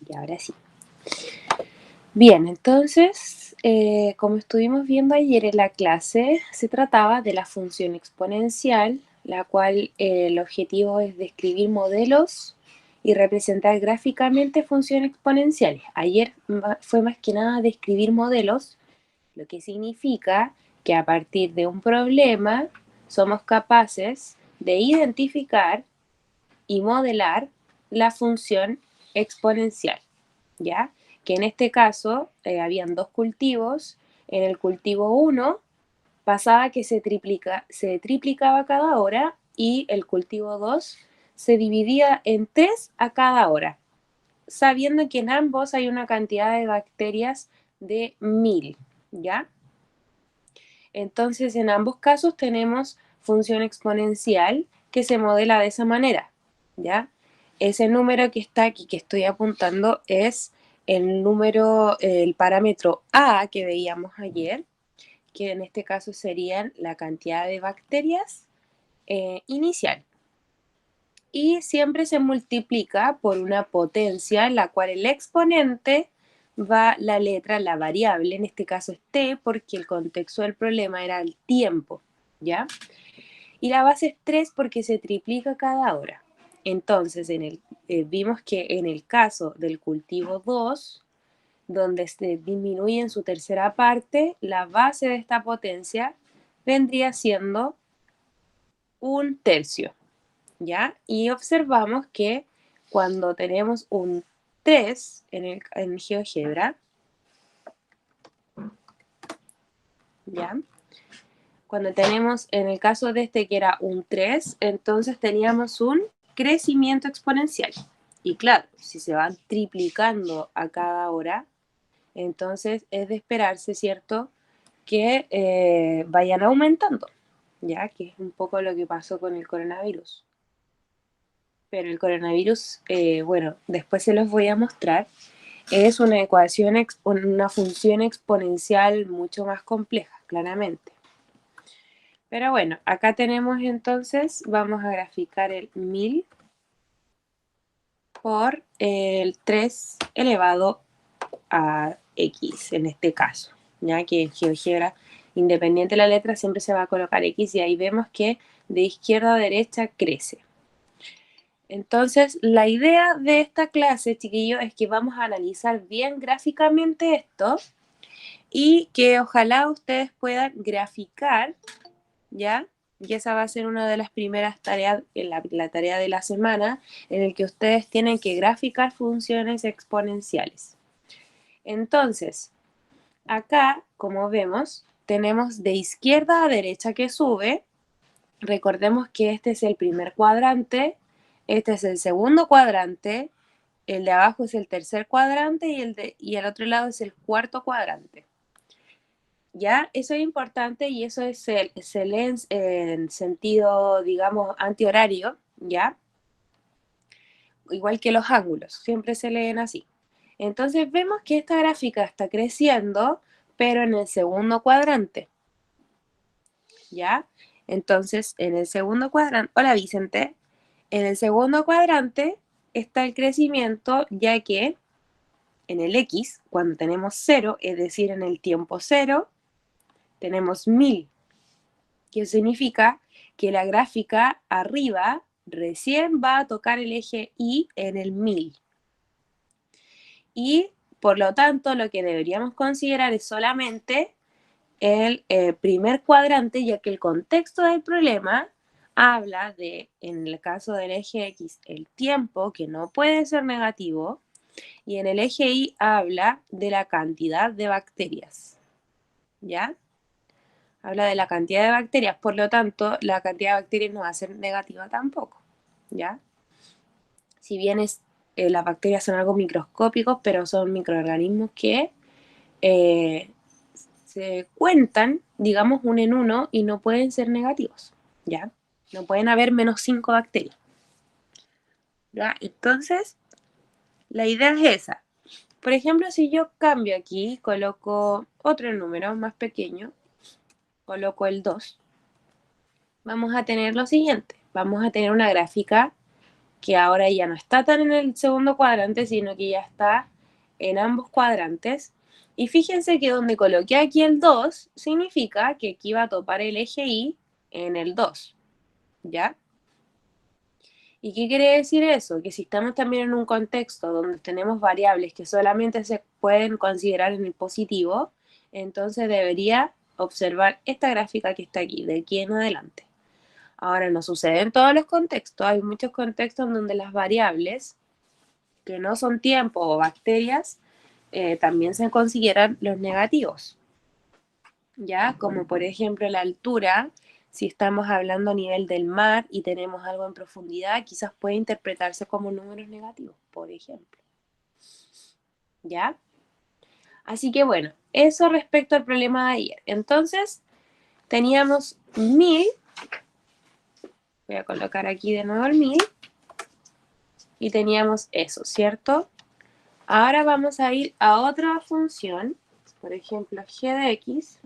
Y ahora sí. Bien, entonces, como estuvimos viendo ayer en la clase, se trataba de la función exponencial, la cual el objetivo es describir modelos y representar gráficamente funciones exponenciales. Ayer fue más que nada describir modelos, lo que significa que a partir de un problema somos capaces de identificar y modelar la función exponencial, ¿ya? Que en este caso habían dos cultivos. En el cultivo 1 pasaba que se triplicaba cada hora y el cultivo 2 se dividía en 3 a cada hora, sabiendo que en ambos hay una cantidad de bacterias de 1000, ¿ya? Entonces, en ambos casos tenemos función exponencial que se modela de esa manera, ¿ya? Ese número que está aquí, que estoy apuntando, es el número, el parámetro A que veíamos ayer, que en este caso serían la cantidad de bacterias inicial. Y siempre se multiplica por una potencia en la cual el exponente va la letra, la variable, en este caso es t, porque el contexto del problema era el tiempo, ¿ya? Y la base es 3 porque se triplica cada hora. Entonces, vimos que en el caso del cultivo 2, donde se disminuye en su tercera parte, la base de esta potencia vendría siendo un tercio, ¿ya? Y observamos que cuando tenemos un 3 en GeoGebra, ¿ya? Cuando tenemos, en el caso de este que era un 3, entonces teníamos un crecimiento exponencial. Y claro, si se van triplicando a cada hora, entonces es de esperarse, ¿cierto?, que vayan aumentando, ¿ya? Que es un poco lo que pasó con el coronavirus. Pero el coronavirus, bueno, después se los voy a mostrar, es una ecuación, una función exponencial mucho más compleja, claramente. Pero bueno, acá tenemos entonces, vamos a graficar el 1000 por el 3 elevado a x en este caso, ya que en GeoGebra, independiente de la letra, siempre se va a colocar x y ahí vemos que de izquierda a derecha crece. Entonces, la idea de esta clase, chiquillos, es que vamos a analizar bien gráficamente esto y que ojalá ustedes puedan graficar, ¿ya? Y esa va a ser una de las primeras tareas, la tarea de la semana, en el que ustedes tienen que graficar funciones exponenciales. Entonces, acá, como vemos, tenemos de izquierda a derecha que sube. Recordemos que este es el primer cuadrante, este es el segundo cuadrante, el de abajo es el tercer cuadrante y el otro lado es el cuarto cuadrante. ¿Ya? Eso es importante y eso se lee en sentido, digamos, antihorario, ¿ya? Igual que los ángulos, siempre se leen así. Entonces vemos que esta gráfica está creciendo, pero en el segundo cuadrante, ¿ya? Entonces, en el segundo cuadrante, hola Vicente, en el segundo cuadrante está el crecimiento, ya que en el X, cuando tenemos 0, es decir, en el tiempo 0, tenemos 1000, que significa que la gráfica arriba recién va a tocar el eje Y en el 1000. Y por lo tanto, lo que deberíamos considerar es solamente el primer cuadrante, ya que el contexto del problema habla de, en el caso del eje X, el tiempo, que no puede ser negativo, y en el eje Y habla de la cantidad de bacterias, ¿ya? Habla de la cantidad de bacterias, por lo tanto, la cantidad de bacterias no va a ser negativa tampoco, ¿ya? Si bien las bacterias son algo microscópicos, pero son microorganismos que se cuentan, digamos, uno en uno y no pueden ser negativos, ¿ya? No pueden haber menos 5 bacterias, ¿ya? Entonces, la idea es esa. Por ejemplo, si yo cambio aquí, coloco otro número más pequeño, coloco el 2, vamos a tener lo siguiente. Vamos a tener una gráfica que ahora ya no está tan en el segundo cuadrante, sino que ya está en ambos cuadrantes. Y fíjense que donde coloqué aquí el 2, significa que aquí va a topar el eje Y en el 2, ¿ya? ¿Y qué quiere decir eso? Que si estamos también en un contexto donde tenemos variables que solamente se pueden considerar en el positivo, entonces debería observar esta gráfica que está aquí, de aquí en adelante. Ahora, no sucede en todos los contextos, hay muchos contextos donde las variables, que no son tiempo o bacterias, también se consideran los negativos, ¿ya? Como por ejemplo la altura, si estamos hablando a nivel del mar y tenemos algo en profundidad, quizás puede interpretarse como números negativos, por ejemplo, ¿ya? Así que bueno, eso respecto al problema de ayer. Entonces, teníamos 1000, voy a colocar aquí de nuevo el 1000, y teníamos eso, ¿cierto? Ahora vamos a ir a otra función, por ejemplo, g de x,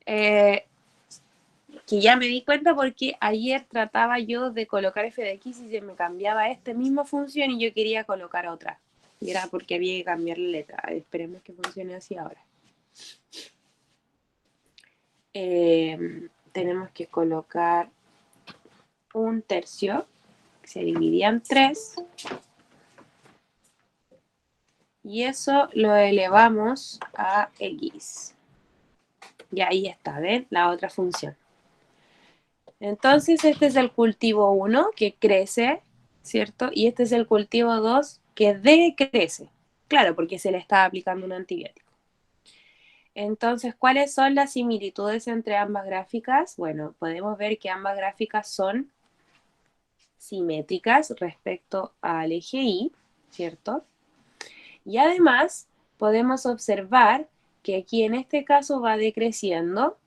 que ya me di cuenta porque ayer trataba yo de colocar f de x y se me cambiaba esta misma función y yo quería colocar otra. Y era porque había que cambiar la letra. Esperemos que funcione así ahora. Tenemos que colocar un tercio, que se dividía en 3. Y eso lo elevamos a x. Y ahí está, ¿ven? La otra función. Entonces este es el cultivo 1 que crece, ¿cierto? Y este es el cultivo 2 que decrece. Claro, porque se le está aplicando un antibiótico. Entonces, ¿cuáles son las similitudes entre ambas gráficas? Bueno, podemos ver que ambas gráficas son simétricas respecto al eje Y, ¿cierto? Y además podemos observar que aquí en este caso va decreciendo.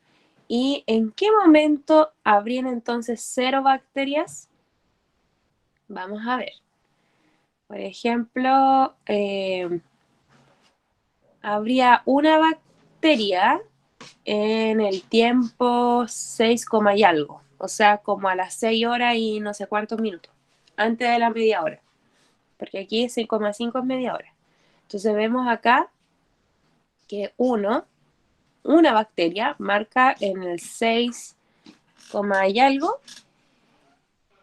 ¿Y en qué momento habrían entonces 0 bacterias? Vamos a ver. Por ejemplo, habría una bacteria en el tiempo 6, y algo. O sea, como a las 6 horas y no sé cuántos minutos. Antes de la media hora. Porque aquí 6,5 es media hora. Entonces vemos acá que una bacteria marca en el 6, y algo.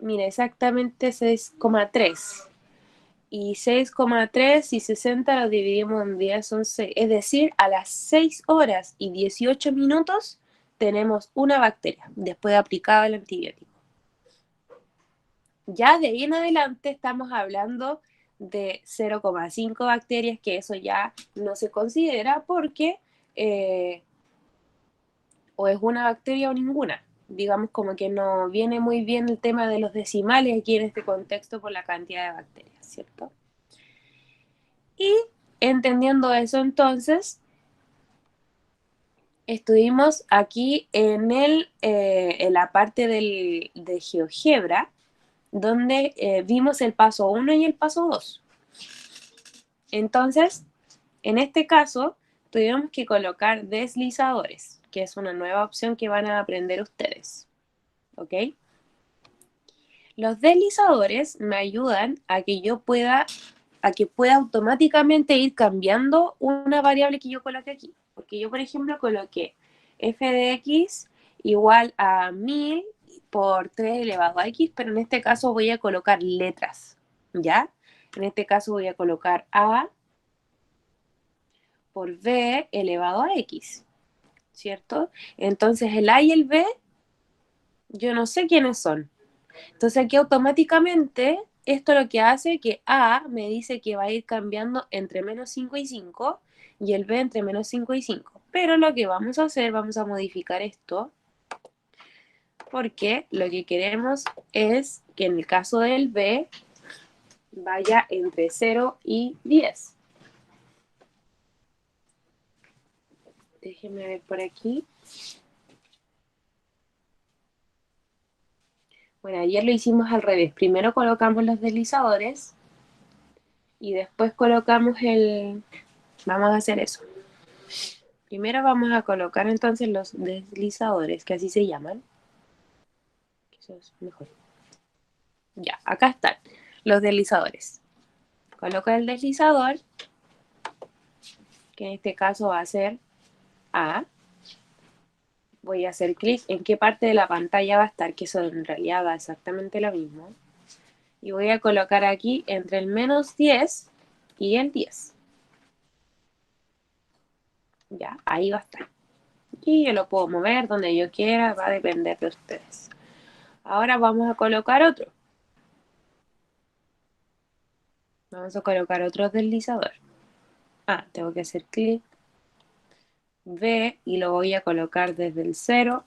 Mira, exactamente 6,3. Y 6,3 y 60 lo dividimos en 10, son 6. Es decir, a las 6 horas y 18 minutos tenemos una bacteria después de aplicado el antibiótico. Ya de ahí en adelante estamos hablando de 0,5 bacterias, que eso ya no se considera porque o es una bacteria o ninguna. Digamos como que no viene muy bien el tema de los decimales aquí en este contexto por la cantidad de bacterias, ¿cierto? Y entendiendo eso entonces, estuvimos aquí en la parte de GeoGebra, donde vimos el paso 1 y el paso 2. Entonces, en este caso, tuvimos que colocar deslizadores, que es una nueva opción que van a aprender ustedes. ¿Ok? Los deslizadores me ayudan a que yo pueda automáticamente ir cambiando una variable que yo coloque aquí. Porque yo, por ejemplo, coloqué f de x igual a 1000 por 3 elevado a x, pero en este caso voy a colocar letras, ¿ya? En este caso voy a colocar a por b elevado a x, ¿cierto? Entonces el a y el b, yo no sé quiénes son. Entonces aquí automáticamente esto lo que hace que A me dice que va a ir cambiando entre menos 5 y 5 y el B entre menos 5 y 5. Pero lo que vamos a hacer, vamos a modificar esto porque lo que queremos es que en el caso del B vaya entre 0 y 10. Déjenme ver por aquí. Bueno, ayer lo hicimos al revés. Primero colocamos los deslizadores y después colocamos el... Vamos a hacer eso. Primero vamos a colocar entonces los deslizadores, que así se llaman. Eso es mejor. Ya, acá están los deslizadores. Coloco el deslizador, que en este caso va a ser A. Voy a hacer clic en qué parte de la pantalla va a estar, que eso en realidad da exactamente lo mismo. Y voy a colocar aquí entre el -10 y el 10. Ya, ahí va a estar. Y yo lo puedo mover donde yo quiera, va a depender de ustedes. Ahora vamos a colocar otro. Vamos a colocar otro deslizador. Tengo que hacer clic, V, y lo voy a colocar desde el 0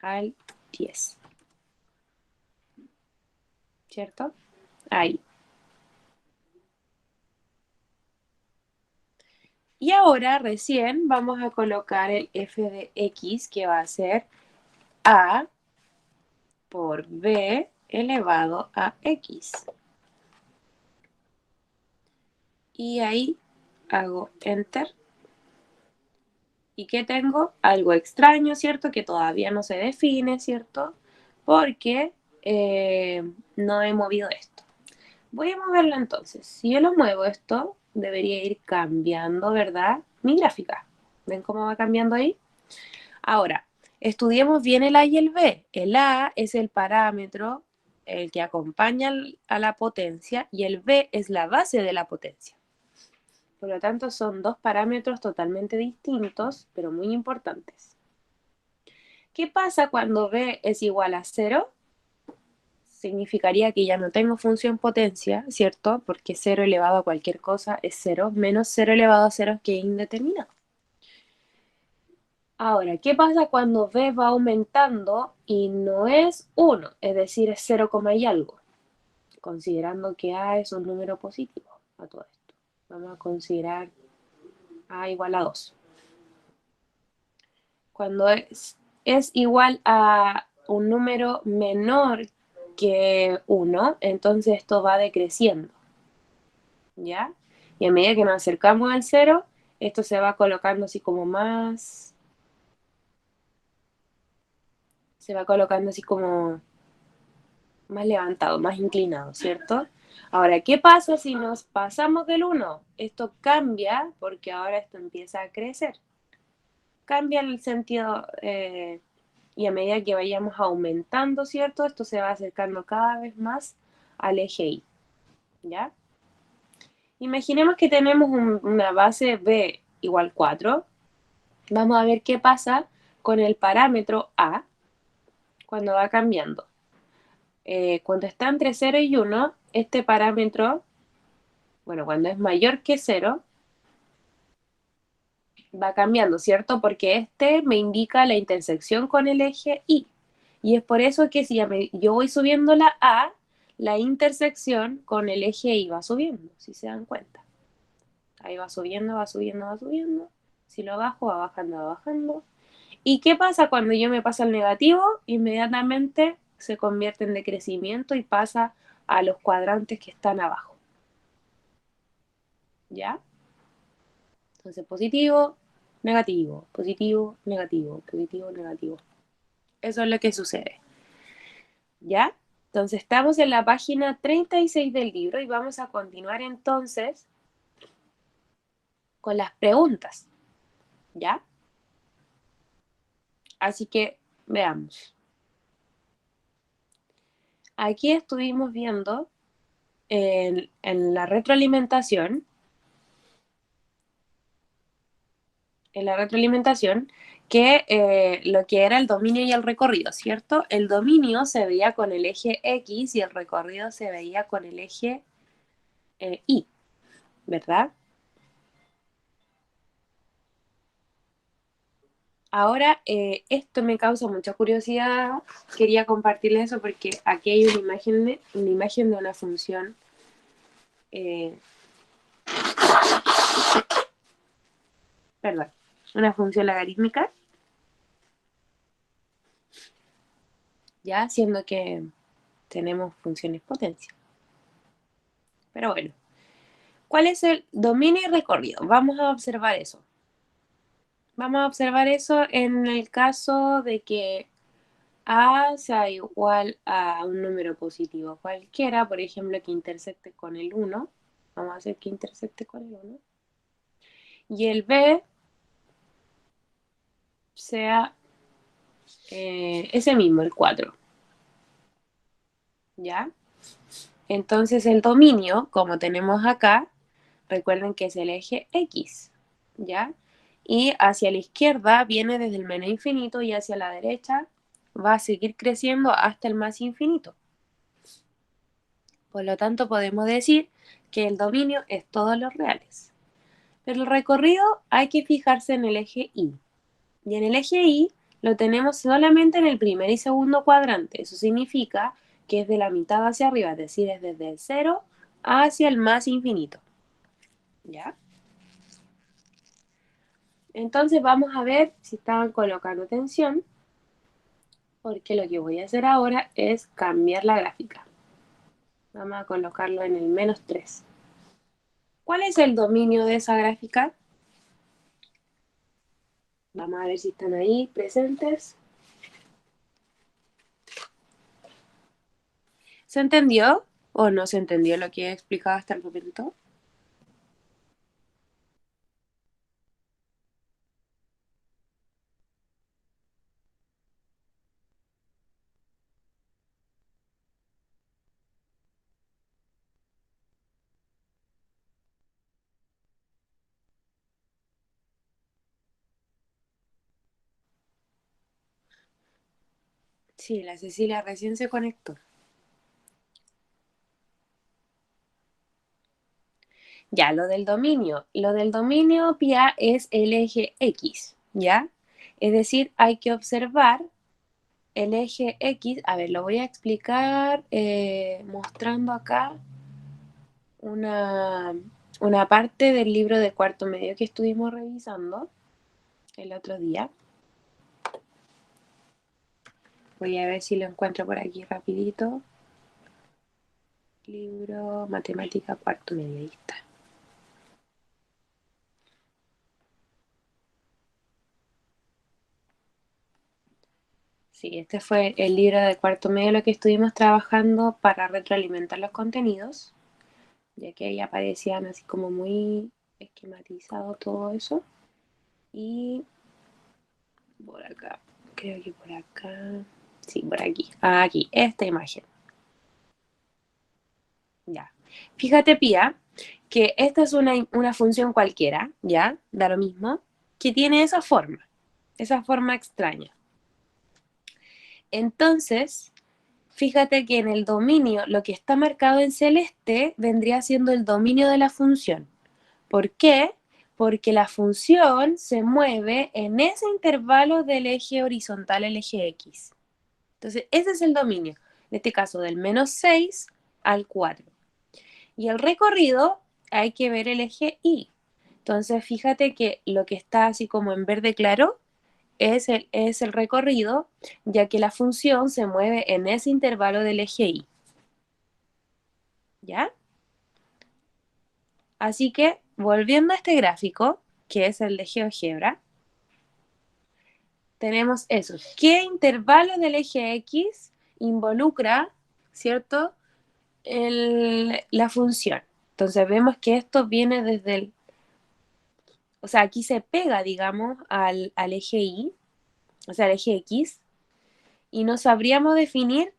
al 10. ¿Cierto? Ahí. Y ahora recién vamos a colocar el f de x, que va a ser a por b elevado a x. Y ahí hago enter. ¿Y qué tengo? Algo extraño, ¿cierto? Que todavía no se define, ¿cierto? Porque no he movido esto. Voy a moverlo entonces. Si yo lo muevo esto, debería ir cambiando, ¿verdad? Mi gráfica. ¿Ven cómo va cambiando ahí? Ahora, estudiemos bien el A y el B. El A es el parámetro, el que acompaña a la potencia, y el B es la base de la potencia. Por lo tanto, son dos parámetros totalmente distintos, pero muy importantes. ¿Qué pasa cuando B es igual a 0? Significaría que ya no tengo función potencia, ¿cierto? Porque 0 elevado a cualquier cosa es 0, menos 0 elevado a 0 que es indeterminado. Ahora, ¿qué pasa cuando B va aumentando y no es 1? Es decir, es 0, y algo, considerando que A es un número positivo a todo esto. Vamos a considerar A igual a 2. Cuando es igual a un número menor que 1, entonces esto va decreciendo, ¿ya? Y a medida que nos acercamos al 0, esto se va colocando así como más... Se va colocando así como más levantado, más inclinado, ¿cierto? Ahora, ¿qué pasa si nos pasamos del 1? Esto cambia porque ahora esto empieza a crecer. Cambia el sentido y a medida que vayamos aumentando, ¿cierto? Esto se va acercando cada vez más al eje Y, ¿ya? Imaginemos que tenemos una base B igual 4. Vamos a ver qué pasa con el parámetro A cuando va cambiando. Cuando está entre 0 y 1, este parámetro, bueno, cuando es mayor que 0, va cambiando, ¿cierto? Porque este me indica la intersección con el eje Y. Y es por eso que si yo voy subiendo la A, la intersección con el eje Y va subiendo, si se dan cuenta. Ahí va subiendo, va subiendo, va subiendo. Si lo bajo, va bajando, va bajando. ¿Y qué pasa cuando yo me paso al negativo? Inmediatamente se convierte en decrecimiento y pasa a los cuadrantes que están abajo. ¿Ya? Entonces, positivo, negativo, positivo, negativo, positivo, negativo. Eso es lo que sucede. ¿Ya? Entonces, estamos en la página 36 del libro y vamos a continuar entonces con las preguntas. ¿Ya? Así que veamos. Aquí estuvimos viendo en la retroalimentación, que lo que era el dominio y el recorrido, ¿cierto? El dominio se veía con el eje X y el recorrido se veía con el eje Y, ¿verdad? Ahora, esto me causa mucha curiosidad, quería compartirles eso porque aquí hay una imagen de una función, eh, perdón, una función logarítmica, ya siendo que tenemos funciones potencia. Pero bueno, ¿cuál es el dominio y recorrido? Vamos a observar eso. Vamos a observar eso en el caso de que A sea igual a un número positivo cualquiera, por ejemplo, que intersecte con el 1. Vamos a hacer que intersecte con el 1. Y el B sea ese mismo, el 4. ¿Ya? Entonces el dominio, como tenemos acá, recuerden que es el eje X. ¿Ya? Y hacia la izquierda viene desde el menos infinito y hacia la derecha va a seguir creciendo hasta el más infinito. Por lo tanto, podemos decir que el dominio es todos los reales. Pero el recorrido hay que fijarse en el eje Y. Y en el eje Y lo tenemos solamente en el primer y segundo cuadrante. Eso significa que es de la mitad hacia arriba, es decir, es desde el 0 hacia el más infinito. ¿Ya? Entonces vamos a ver si estaban colocando atención, porque lo que voy a hacer ahora es cambiar la gráfica. Vamos a colocarlo en el menos 3. ¿Cuál es el dominio de esa gráfica? Vamos a ver si están ahí presentes. ¿Se entendió o no se entendió lo que he explicado hasta el momento? Sí, la Cecilia recién se conectó. Ya, lo del dominio. Lo del dominio PIA es el eje X, ¿ya? Es decir, hay que observar el eje X. A ver, lo voy a explicar mostrando acá una, una parte del libro de cuarto medio que estuvimos revisando el otro día. Voy a ver si lo encuentro por aquí rapidito. Libro Matemática cuarto medio, ahí está. Sí, este fue el libro de cuarto medio lo que estuvimos trabajando para retroalimentar los contenidos, ya que ahí aparecían así como muy esquematizado todo eso. Y por acá, creo que por acá, sí, por aquí, aquí, esta imagen. Ya. Fíjate, Pía, que esta es una función cualquiera, ¿ya? Da lo mismo, que tiene esa forma extraña. Entonces, fíjate que en el dominio, lo que está marcado en celeste vendría siendo el dominio de la función. ¿Por qué? Porque la función se mueve en ese intervalo del eje horizontal al eje X. Entonces, ese es el dominio, en este caso del menos 6 al 4. Y el recorrido hay que ver el eje Y. Entonces, fíjate que lo que está así como en verde claro es el recorrido, ya que la función se mueve en ese intervalo del eje Y. ¿Ya? Así que, volviendo a este gráfico, que es el de GeoGebra, tenemos eso. ¿Qué intervalo del eje X involucra, ¿cierto?, la función? Entonces vemos que esto viene desde el, o sea, aquí se pega, digamos, al eje Y, o sea, al eje X, y no sabríamos definir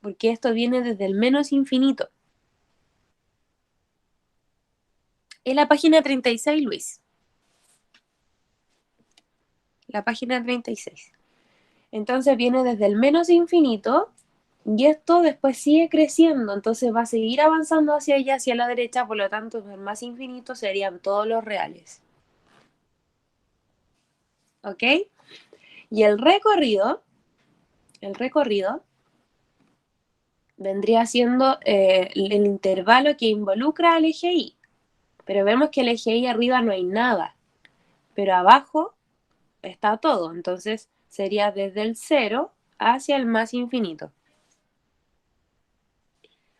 porque esto viene desde el menos infinito. Es la página 36, Luis. La página 36. Entonces viene desde el menos infinito y esto después sigue creciendo, entonces va a seguir avanzando hacia allá, hacia la derecha, por lo tanto el más infinito serían todos los reales. ¿Ok? Y el recorrido vendría siendo el intervalo que involucra al eje Y. Pero vemos que el eje Y arriba no hay nada, pero abajo está todo, entonces sería desde el 0 hacia el más infinito.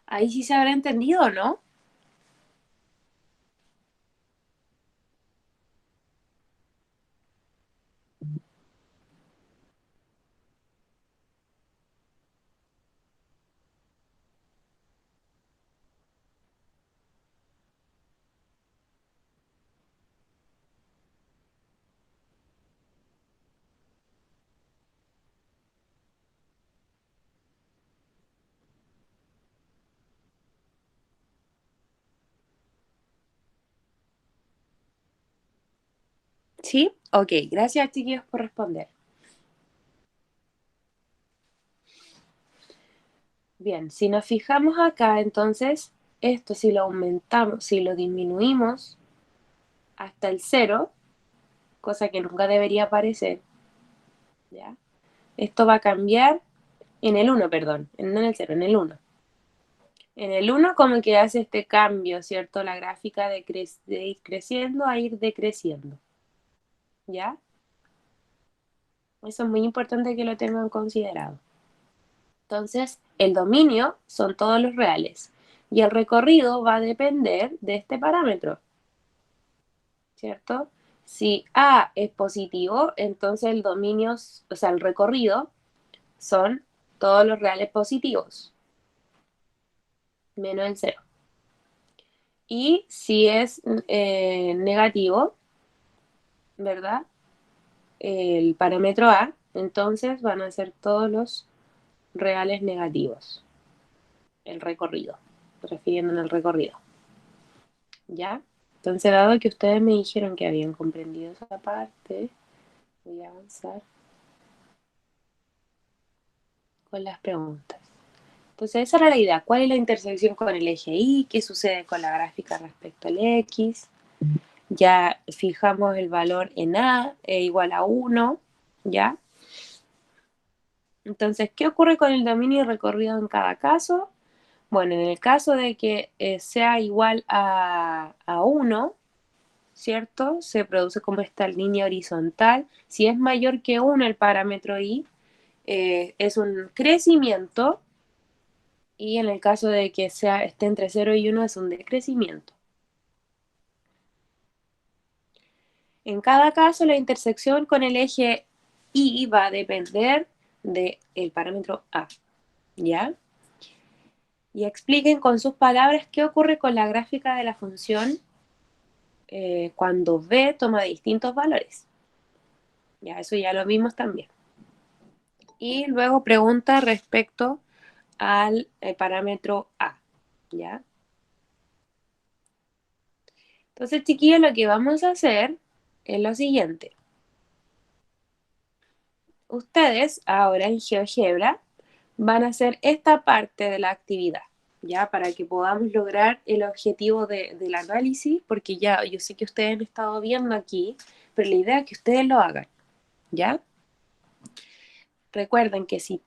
Ahí sí se habrá entendido, ¿no? ¿Sí? Ok, gracias chiquillos por responder. Bien, si nos fijamos acá, entonces, esto si lo aumentamos, si lo disminuimos hasta el 0, cosa que nunca debería aparecer, ¿ya? Esto va a cambiar en el 1, perdón, no en el 0, en el 1. En el 1 como que hace este cambio, ¿cierto? La gráfica de ir creciendo a ir decreciendo, ¿ya? Eso es muy importante que lo tengan considerado. Entonces, el dominio son todos los reales y el recorrido va a depender de este parámetro, ¿cierto? Si A es positivo, entonces el dominio, o sea, el recorrido son todos los reales positivos, menos el 0. Y si es negativo, ¿verdad? El parámetro A, entonces van a ser todos los reales negativos, el recorrido, refiriéndonos al recorrido, ¿ya? Entonces, dado que ustedes me dijeron que habían comprendido esa parte, voy a avanzar con las preguntas. Entonces, esa era la idea. ¿Cuál es la intersección con el eje Y? ¿Qué sucede con la gráfica respecto al X? Ya fijamos el valor en A igual a 1, ¿ya? Entonces, ¿qué ocurre con el dominio recorrido en cada caso? Bueno, en el caso de que sea igual a 1, ¿cierto? Se produce como esta línea horizontal. Si es mayor que 1 el parámetro Y, es un crecimiento, y en el caso de que esté entre 0 y 1 es un decrecimiento. En cada caso, la intersección con el eje Y va a depender del parámetro A, ¿ya? Y expliquen con sus palabras qué ocurre con la gráfica de la función cuando B toma distintos valores. Ya, eso ya lo vimos también. Y luego pregunta respecto al parámetro A, ¿ya? Entonces, chiquillos, lo que vamos a hacer es lo siguiente. Ustedes ahora en GeoGebra van a hacer esta parte de la actividad, ¿ya? Para que podamos lograr el objetivo del análisis, porque ya yo sé que ustedes han estado viendo aquí, pero la idea es que ustedes lo hagan, ¿ya? Recuerden que si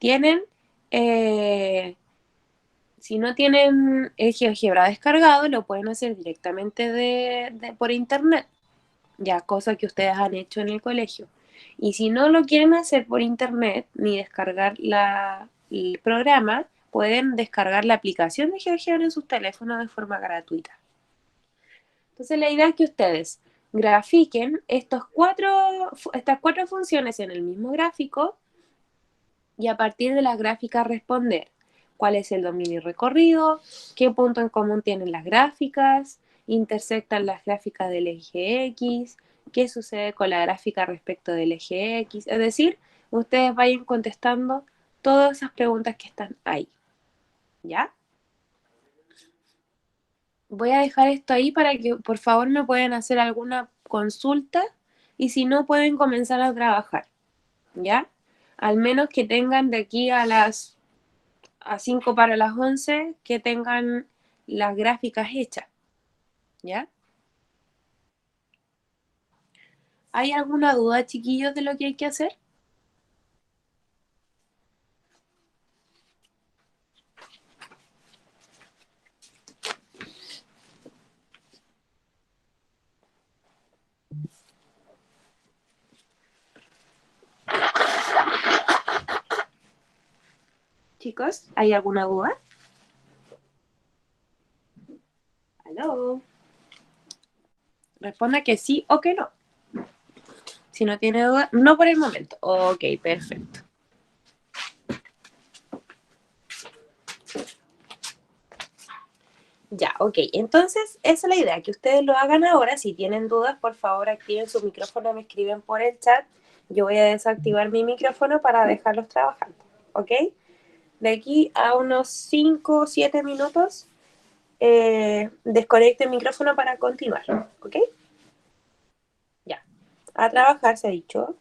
no tienen el GeoGebra descargado, lo pueden hacer directamente por internet, ya cosa que ustedes han hecho en el colegio. Y si no lo quieren hacer por internet ni descargar el programa, pueden descargar la aplicación de GeoGebra en sus teléfonos de forma gratuita. Entonces la idea es que ustedes grafiquen estas cuatro funciones en el mismo gráfico y a partir de las gráficas responder cuál es el dominio recorrido, qué punto en común tienen las gráficas, intersectan las gráficas del eje X, qué sucede con la gráfica respecto del eje X. Es decir, ustedes vayan contestando todas esas preguntas que están ahí. ¿Ya? Voy a dejar esto ahí para que por favor me puedan hacer alguna consulta y si no pueden comenzar a trabajar. ¿Ya? Al menos que tengan de aquí a 5 para las 11 que tengan las gráficas hechas, ¿ya? ¿Hay alguna duda, chiquillos, de lo que hay que hacer? Chicos, ¿hay alguna duda? ¿Aló? Responda que sí o que no. Si no tiene duda, no por el momento. Ok, perfecto. Ya, ok. Entonces, esa es la idea, que ustedes lo hagan ahora. Si tienen dudas, por favor, activen su micrófono, me escriben por el chat. Yo voy a desactivar mi micrófono para dejarlos trabajando, ¿ok? De aquí a unos 5 o 7 minutos, desconecte el micrófono para continuar, ¿ok? Ya. A trabajar, se ha dicho.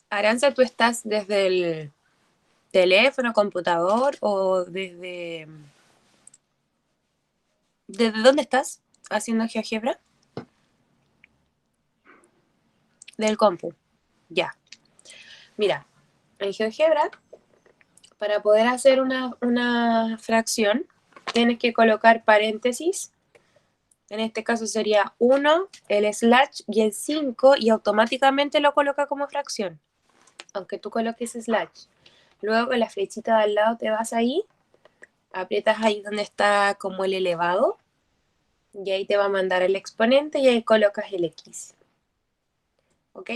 Aranza, ¿tú estás desde el teléfono, computador o desde... ¿Desde dónde estás haciendo GeoGebra? Del compu. Ya. Mira, en GeoGebra, para poder hacer una fracción, tienes que colocar paréntesis. En este caso sería 1, el slash y el 5 y automáticamente lo coloca como fracción, aunque tú coloques slash. Luego con la flechita de al lado te vas ahí, aprietas ahí donde está como el elevado y ahí te va a mandar el exponente y ahí colocas el x. ¿Ok?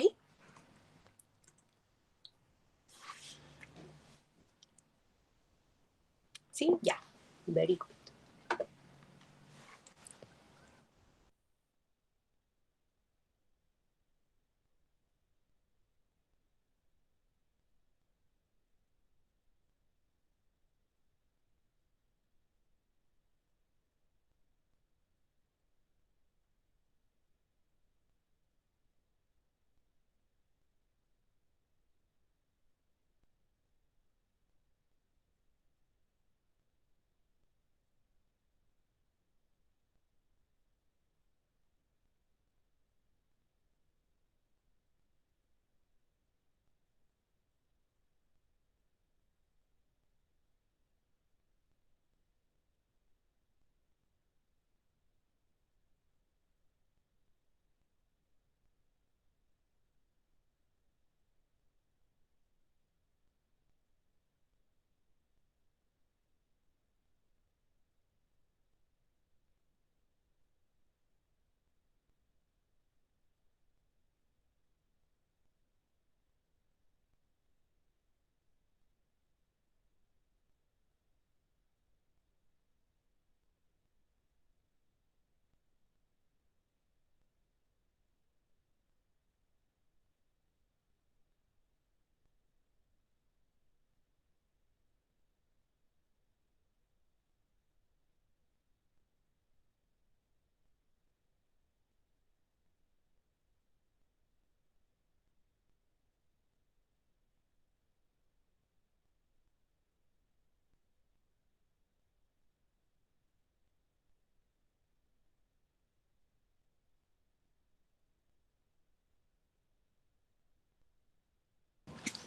¿Sí? Ya. Very good.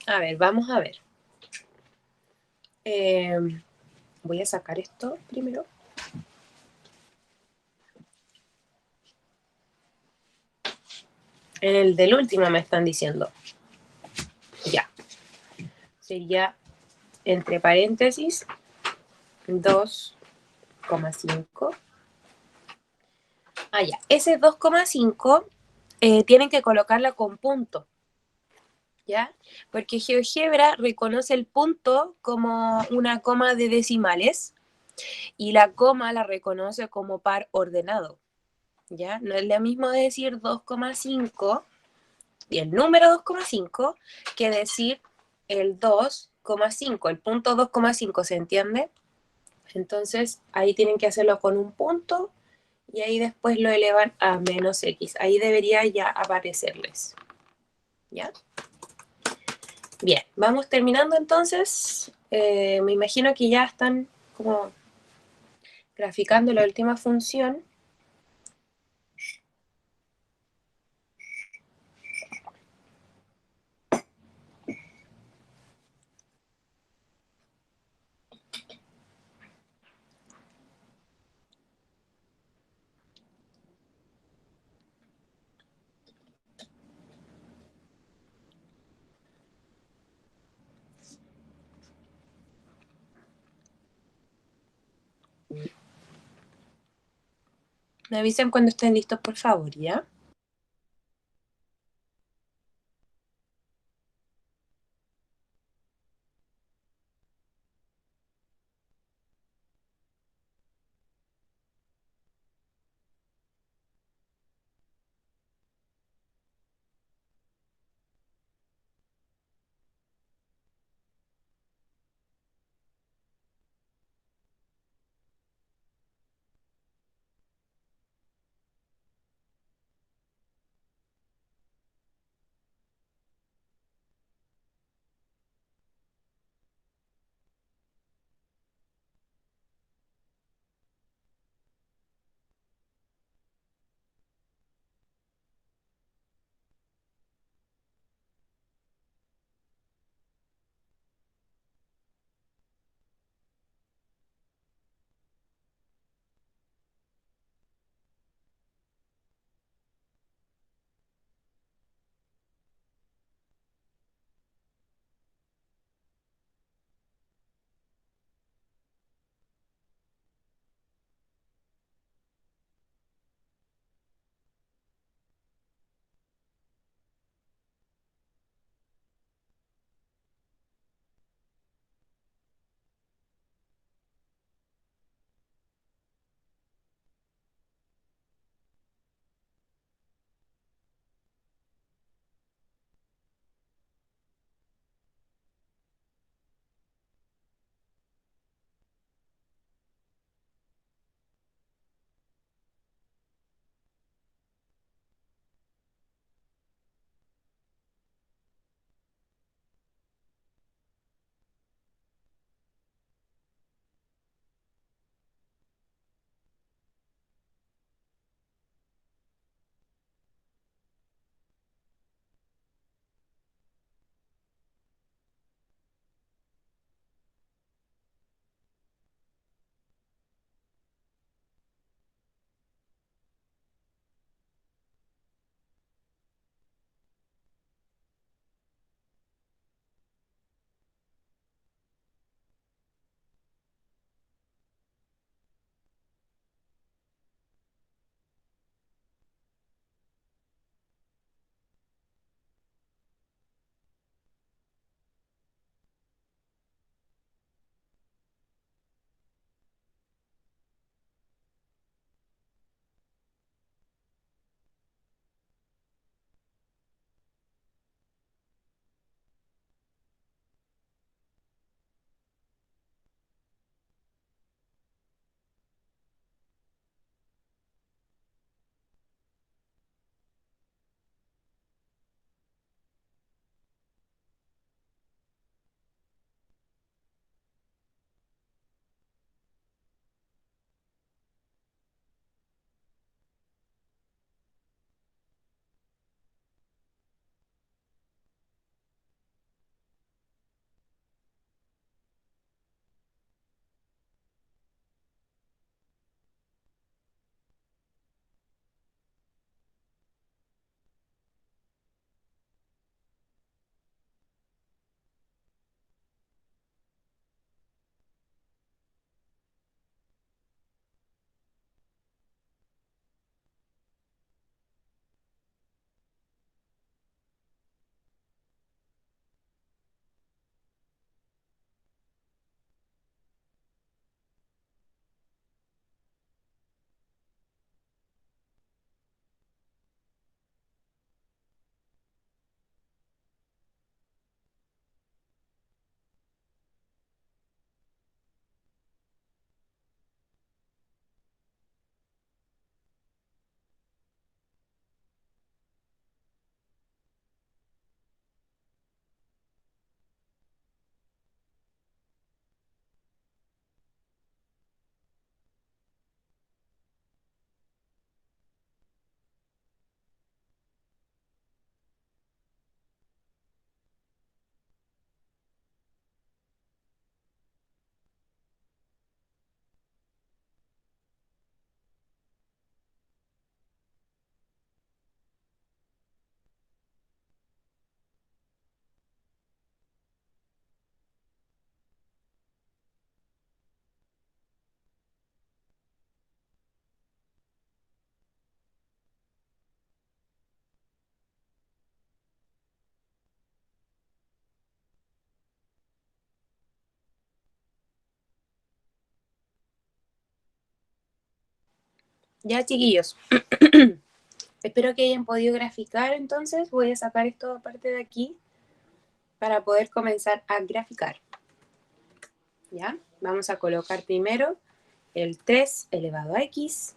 A ver, vamos a ver. Eh, Voy a sacar esto primero. En el del último me están diciendo. Ya. Sería entre paréntesis 2,5. Ah, ya. Ese 2,5 tienen que colocarla con punto. ¿Ya? Porque GeoGebra reconoce el punto como una coma de decimales y la coma la reconoce como par ordenado. ¿Ya? No es lo mismo decir 2,5 y el número 2,5 que decir el 2,5, el punto 2,5, ¿se entiende? Entonces ahí tienen que hacerlo con un punto y ahí después lo elevan a menos x. Ahí debería ya aparecerles. ¿Ya? Bien, vamos terminando entonces. Me imagino que ya están como graficando la última función. Me avisan cuando estén listos, por favor, ¿ya? Ya, chiquillos. Espero que hayan podido graficar, entonces voy a sacar esto aparte de aquí para poder comenzar a graficar. ¿Ya? Vamos a colocar primero el 3 elevado a x.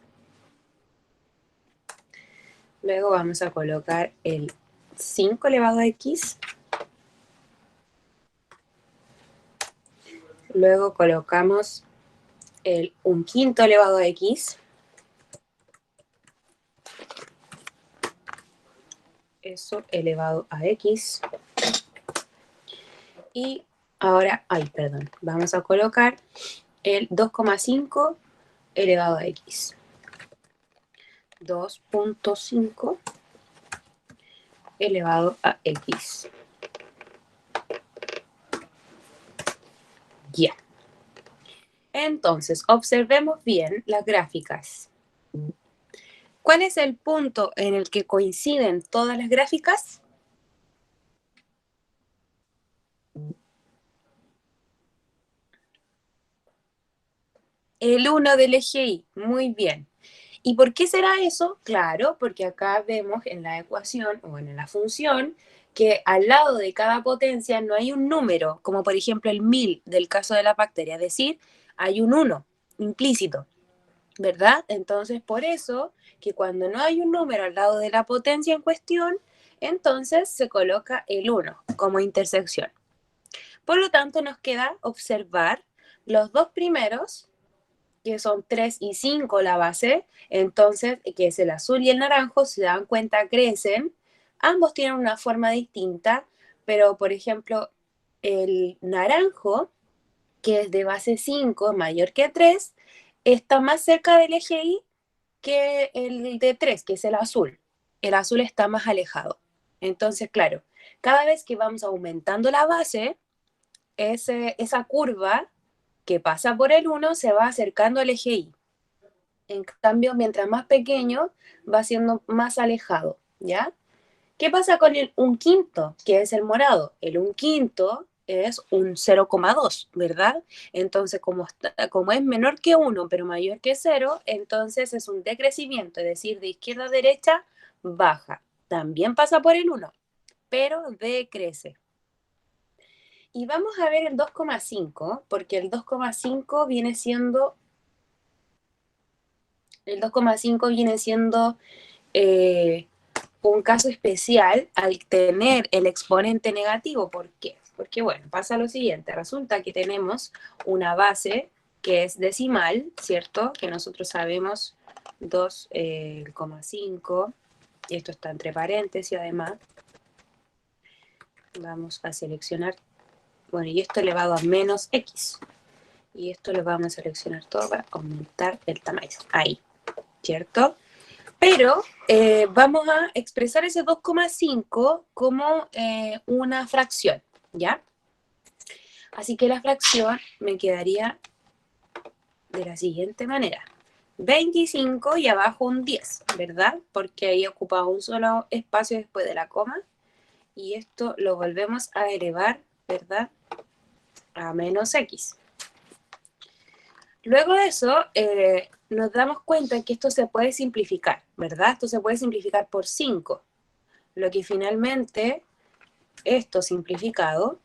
Luego vamos a colocar el 5 elevado a x. Luego colocamos el 1/5 elevado a x. Eso elevado a x. Y ahora, vamos a colocar el 2,5 elevado a x. 2.5 elevado a x. Ya. Entonces, observemos bien las gráficas. ¿Cuál es el punto en el que coinciden todas las gráficas? El 1 del eje Y. Muy bien. ¿Y por qué será eso? Claro, porque acá vemos en la ecuación o en la función que al lado de cada potencia no hay un número, como por ejemplo el 1000 del caso de la bacteria, es decir, hay un 1 implícito, ¿verdad? Entonces, por eso que cuando no hay un número al lado de la potencia en cuestión, entonces se coloca el 1 como intersección. Por lo tanto, nos queda observar los dos primeros, que son 3 y 5 la base, entonces, que es el azul y el naranjo, si se dan cuenta, crecen. Ambos tienen una forma distinta, pero, por ejemplo, el naranjo, que es de base 5, mayor que 3, está más cerca del eje Y que el de 3, que es el azul. El azul está más alejado. Entonces, claro, cada vez que vamos aumentando la base, esa curva que pasa por el 1 se va acercando al eje Y. En cambio, mientras más pequeño, va siendo más alejado, ¿ya? ¿Qué pasa con el 1/5, que es el morado? El 1/5 es un 0,2, ¿verdad? Entonces, como es menor que 1, pero mayor que 0, entonces es un decrecimiento, es decir, de izquierda a derecha, baja. También pasa por el 1, pero decrece. Y vamos a ver el 2,5, porque el 2,5 viene siendo un caso especial al tener el exponente negativo. ¿Por qué? Porque, bueno, pasa lo siguiente. Resulta que tenemos una base que es decimal, ¿cierto? Que nosotros sabemos 2,5. Y esto está entre paréntesis, además. Vamos a seleccionar, bueno, y esto elevado a menos x. Y esto lo vamos a seleccionar todo para aumentar el tamaño. Ahí, ¿cierto? Pero vamos a expresar ese 2,5 como una fracción, ¿ya? Así que la fracción me quedaría de la siguiente manera. 25 y abajo un 10, ¿verdad? Porque ahí ocupa un solo espacio después de la coma. Y esto lo volvemos a elevar, ¿verdad? A menos x. Luego de eso, nos damos cuenta que esto se puede simplificar, ¿verdad? Esto se puede simplificar por 5. Lo que finalmente, esto simplificado,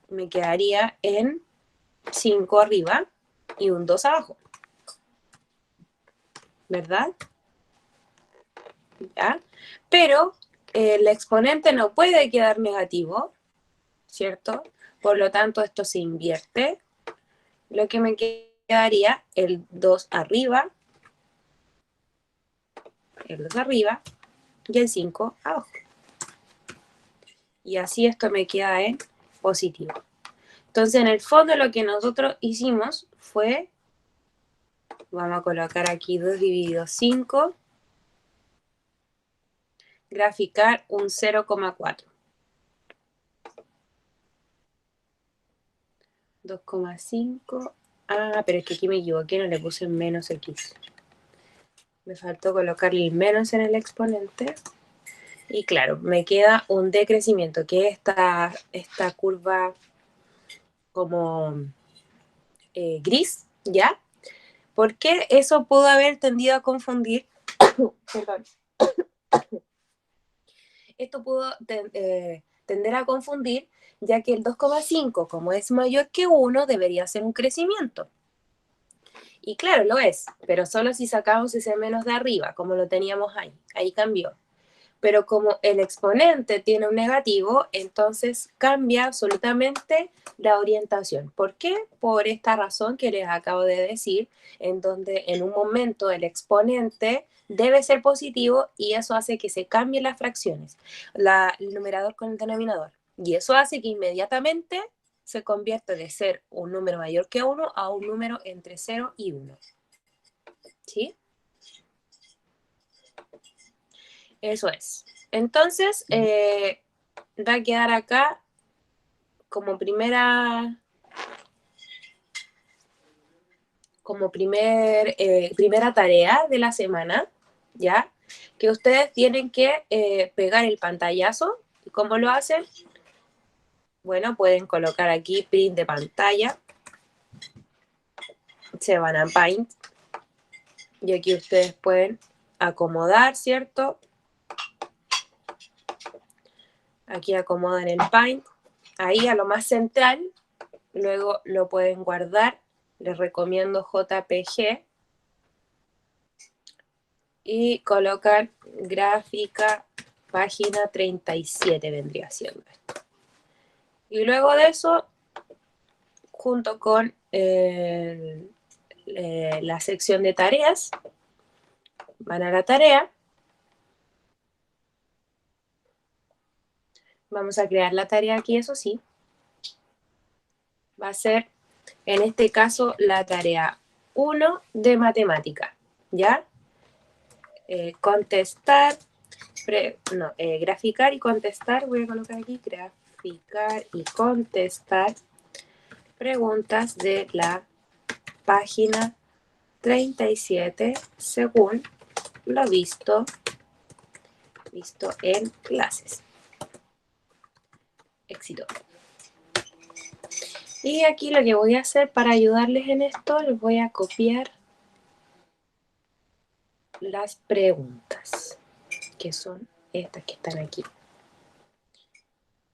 me quedaría en 5 arriba y un 2 abajo, ¿verdad? ¿Ya? Pero el exponente no puede quedar negativo, ¿cierto? Por lo tanto, esto se invierte. Lo que me quedaría el 2 arriba, el 2 arriba y el 5 abajo. Y así esto me queda en positivo. Entonces, en el fondo lo que nosotros hicimos fue, vamos a colocar aquí 2 dividido 5, graficar un 0,4. 2,5. Ah, pero es que aquí me equivoqué, no le puse menos x. Me faltó colocarle el menos en el exponente. Y claro, me queda un decrecimiento, que es esta curva como gris, ¿ya? ¿Por qué eso pudo haber tendido a confundir? Perdón. Esto pudo tender a confundir, ya que el 2,5, como es mayor que 1, debería ser un crecimiento. Y claro, lo es, pero solo si sacamos ese menos de arriba, como lo teníamos ahí. Ahí cambió. Pero como el exponente tiene un negativo, entonces cambia absolutamente la orientación. ¿Por qué? Por esta razón que les acabo de decir, en donde en un momento el exponente debe ser positivo y eso hace que se cambien las fracciones, el numerador con el denominador. Y eso hace que inmediatamente se convierta de ser un número mayor que 1 a un número entre 0 y 1. ¿Sí? Eso es. Entonces, va a quedar acá como primera, primera tarea de la semana, ¿ya? Que ustedes tienen que pegar el pantallazo. ¿Y cómo lo hacen? Bueno, pueden colocar aquí print de pantalla, se van a Paint, y aquí ustedes pueden acomodar, ¿cierto? Aquí acomodan el Paint, ahí a lo más central, luego lo pueden guardar, les recomiendo JPG, y colocan gráfica página 37 vendría siendo esto. Y luego de eso, junto con la sección de tareas, van a la tarea. Vamos a crear la tarea aquí, eso sí. Va a ser, en este caso, la tarea 1 de matemática, ¿ya? Contestar, graficar y contestar, voy a colocar aquí, graficar y contestar preguntas de la página 37 según lo visto en clases. Éxito. Y aquí lo que voy a hacer para ayudarles en esto, les voy a copiar las preguntas, que son estas que están aquí.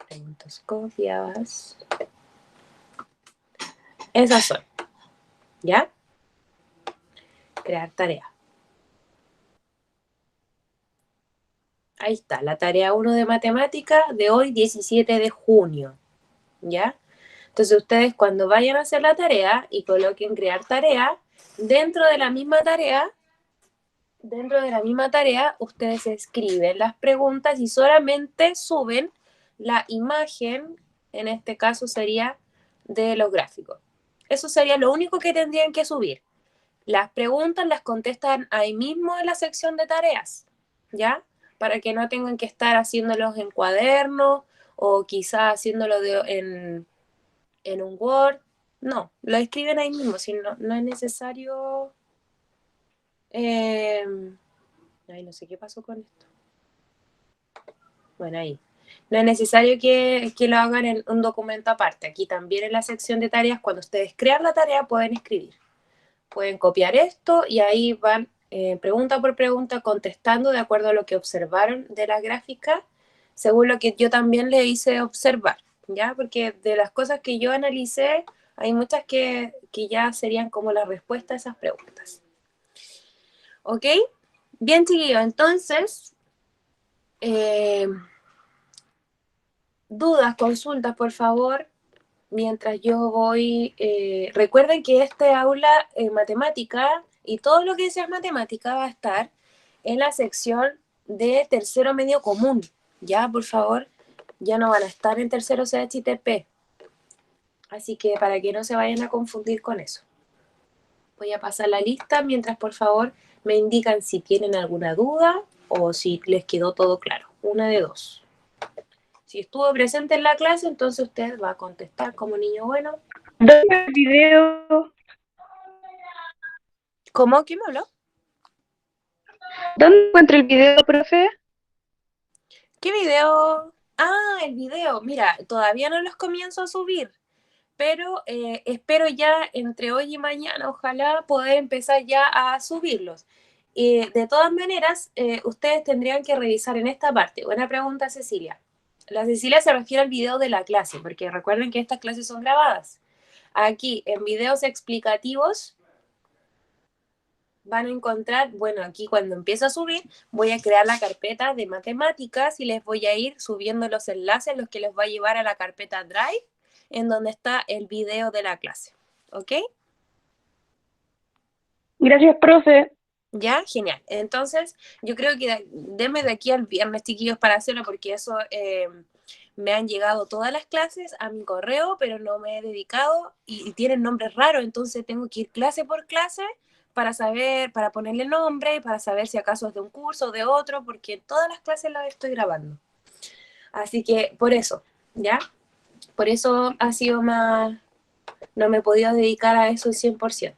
Preguntas copiadas. Esas son. ¿Ya? Crear tarea. Ahí está, la tarea 1 de matemática de hoy, 17 de junio. ¿Ya? Entonces ustedes cuando vayan a hacer la tarea y coloquen crear tarea, dentro de la misma tarea, ustedes escriben las preguntas y solamente suben la imagen, en este caso sería de los gráficos. Eso sería lo único que tendrían que subir. Las preguntas las contestan ahí mismo en la sección de tareas, ¿ya? Para que no tengan que estar haciéndolos en cuadernos o quizás haciéndolo en un Word. No, lo escriben ahí mismo, si no, no es necesario. Ay, no sé qué pasó con esto. Bueno, ahí. No es necesario que lo hagan en un documento aparte. Aquí también en la sección de tareas, cuando ustedes crean la tarea, pueden escribir. Pueden copiar esto y ahí van pregunta por pregunta contestando de acuerdo a lo que observaron de la gráfica, según lo que yo también le hice observar, ¿ya? Porque de las cosas que yo analicé, hay muchas que ya serían como la respuesta a esas preguntas. ¿Ok? Bien, chiquillos, entonces, dudas, consultas, por favor, mientras yo voy. Recuerden que este aula matemática y todo lo que sea matemática va a estar en la sección de tercero medio común. Ya, por favor, ya no van a estar en tercero CHTP. Así que para que no se vayan a confundir con eso. Voy a pasar la lista mientras, por favor, me indican si tienen alguna duda o si les quedó todo claro. Una de dos. Si estuvo presente en la clase, entonces usted va a contestar como niño bueno. ¿Dónde está el video? ¿Cómo? ¿Quién me habló? ¿Dónde encuentro el video, profe? ¿Qué video? Ah, el video. Mira, todavía no los comienzo a subir, pero espero ya entre hoy y mañana, ojalá, poder empezar ya a subirlos. De todas maneras, ustedes tendrían que revisar en esta parte. Buena pregunta, Cecilia. La Cecilia se refiere al video de la clase, porque recuerden que estas clases son grabadas. Aquí, en videos explicativos, van a encontrar, bueno, aquí cuando empiezo a subir, voy a crear la carpeta de matemáticas y les voy a ir subiendo los enlaces, los que les va a llevar a la carpeta Drive, en donde está el video de la clase. ¿Ok? Gracias, profe. Ya, genial. Entonces, yo creo que denme de aquí al viernes, chiquillos, para hacerlo, porque eso me han llegado todas las clases a mi correo, pero no me he dedicado y tienen nombres raros, entonces tengo que ir clase por clase para saber, para ponerle nombre, para saber si acaso es de un curso o de otro, porque todas las clases las estoy grabando. Así que por eso, ¿ya? Por eso ha sido más, no me he podido dedicar a eso al 100%.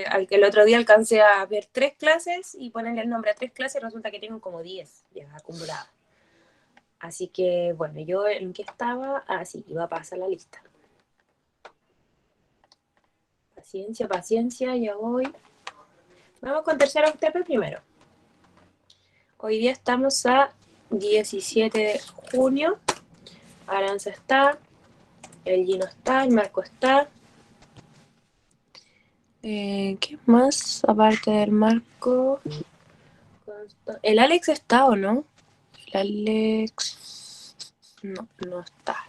Al que el otro día alcancé a ver 3 clases y ponerle el nombre a 3 clases, resulta que tengo como 10 ya acumuladas. Así que, bueno, yo en qué estaba, sí, iba a pasar la lista. Paciencia, paciencia, ya voy. Vamos con tercero step primero. Hoy día estamos a 17 de junio. Aranza está, el Gino está, el Marco está. ¿Qué más? Aparte del Marco. ¿El Alex está o no? El Alex. No, no está.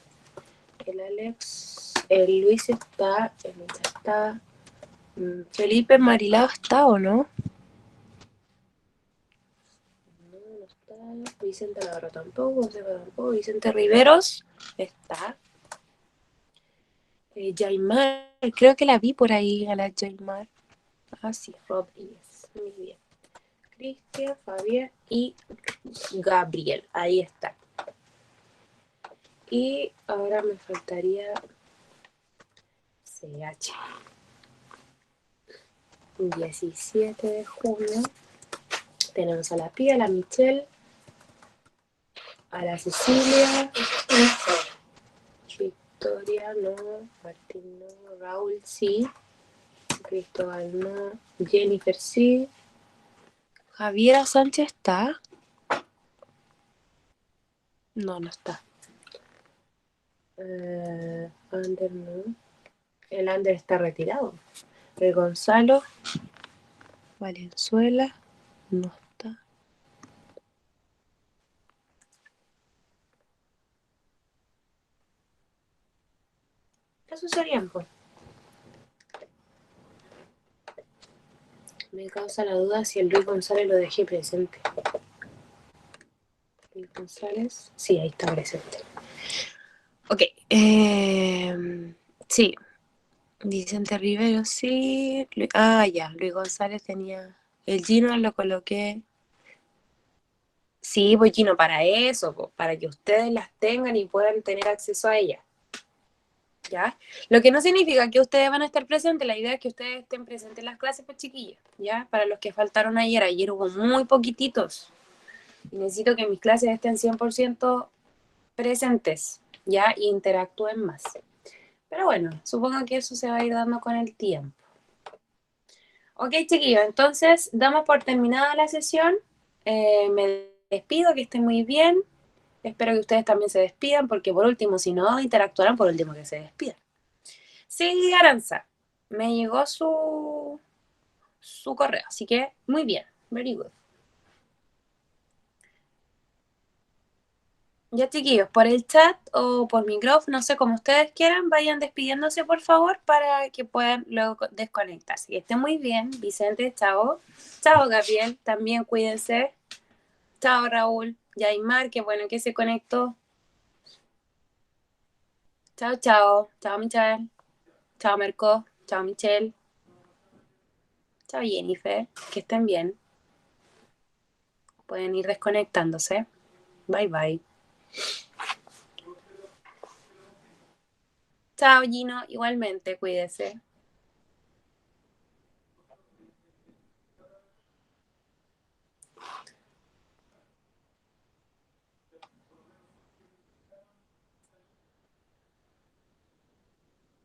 El Alex. El Luis está. El Luis está. Felipe Marilao está o no? No, no está. Vicente Navarro tampoco. José tampoco. Vicente Riveros está. Jaimar. Creo que la vi por ahí a la Jaimar. Ah, sí, Rodríguez. Muy bien. Cristian, Fabián y Gabriel. Ahí está. Y ahora me faltaría CH. 17 de junio. Tenemos a la Pía, a la Michelle, a la Cecilia, Victoria, no, Martín, no, Raúl, sí, Cristóbal, no, Jennifer, sí, Javiera Sánchez está. No, no está. Ander, no. El Ander está retirado. El Gonzalo, Valenzuela, no está. Eso serían, pues. Me causa la duda si el Luis González lo dejé presente. Luis González, sí, ahí está presente. Ok, sí, Vicente Rivero, sí. Ya, Luis González tenía. El Gino lo coloqué. Sí, pues Gino, para eso, pues, para que ustedes las tengan y puedan tener acceso a ellas. ¿Ya? Lo que no significa que ustedes van a estar presentes, la idea es que ustedes estén presentes en las clases, pues chiquillos, ¿ya? Para los que faltaron ayer hubo muy poquititos. Y necesito que mis clases estén 100% presentes, ¿ya? Y interactúen más. Pero bueno, supongo que eso se va a ir dando con el tiempo. Ok, chiquillos, entonces damos por terminada la sesión. Me despido, que estén muy bien. Espero que ustedes también se despidan, porque por último, si no interactuarán, por último que se despidan. Sí, Aranza, me llegó su correo, así que muy bien, very good. Ya, chiquillos, por el chat o por micrófono, no sé, como ustedes quieran, vayan despidiéndose, por favor, para que puedan luego desconectarse. Que estén muy bien, Vicente, chao. Chao, Gabriel, también cuídense. Chao, Raúl. Yaimar, qué bueno que se conectó. Chao, chao. Chao, Michelle. Chao, Merco. Chao, Michelle. Chao, Jennifer. Que estén bien. Pueden ir desconectándose. Bye, bye. Chao, Gino. Igualmente, cuídese.